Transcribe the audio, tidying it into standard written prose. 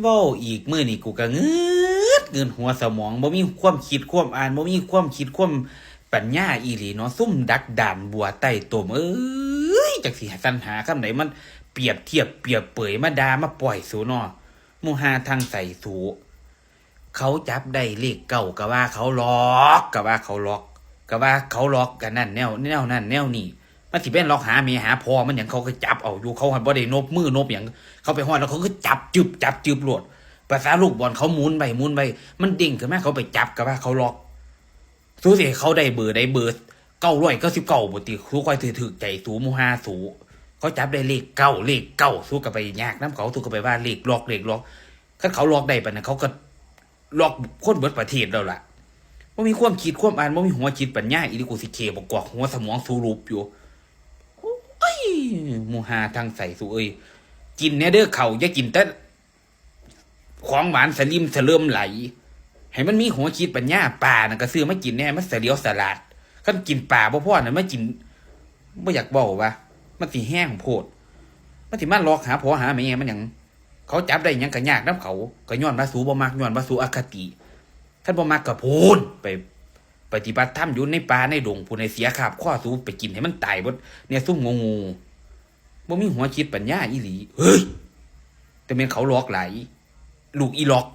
เว้าอีกมื้อนี่กูก็เงินหัวสมองบ่มีความคิดความอ่านบ่มีความคิดความปัญญาอีหลีเนาะซุ่มดักดานบัวใต้ตมจักสิสรรหาคำไหนมันเปรียบเทียบเปรียบเปยมาด่ามาปล่อยสูเนาะหมู่หาทางใส่สูเขาจับได้เลขเก่าก็ว่าเขาล็อกก็ว่าเขาล็อกก็ว่าเขาล็อกกันนั่นแนวนั่นแนวนี้มันสิเป็นล็อกหาเมียหาพอมันหยังเขาก็จับเอาอยู่เขาหันบ่ได้นบมือนบหยังเขาไปฮอดแล้วเขาก็จับจึบโลดภาษาลูกบอลเขาหมุนไปมันดิ่งขึ้นมาเขาไปจับก็ว่าเขาล็อกสู้สิเขาได้เบอร์999บ่ติสู้ค่อยถือใจสูหมู่หาสูเขาจับได้เลขเก้าสู้กับไปยากนำเขาสู้กับไปว่าเลขล็อกคันเขาล็อกได้ปานนั้นเขาก็ล็อกคนเบิดประเทศแล้วล่ะบ่มีความคิดความอ่านบ่มีหัวคิดปัญญาอีหลีกูสิเคบ่กอกหัวสมองสูรูปอยู่โอ้ยหมู่หาทางใส่สูเอ้ยกินแน่เด้อเขาอย่ากินแต่ของหวานสลิมสะเริ่มไหลให้มันมีหัวคิดปัญญาปลานั่นก็ซื้อมากินแน่มันเสียวสลัดคันกินปลาบ่พอนั่นมากินบ่อยากเว้าว่ามันสิแห้งโพดมันสิมาหลอกหาผัวหาแม่มันหยังเขาจับได้หยังก็ยากนำเขาก็ย้อนว่าสูบ่มักย้อนว่าสูอคติท่านบ่มักก็พูนไปปฏิบัติธรรมอยู่ในป่าในดงผู้ในเสียขาบข้อสูไปกินให้มันตายเบิดเนี่ยซุ่มงูบ่มีหัวคิดปัญญาอีหลีเฮ้ยแต่แม่นเขาหลอกหลายลูกอีหลอก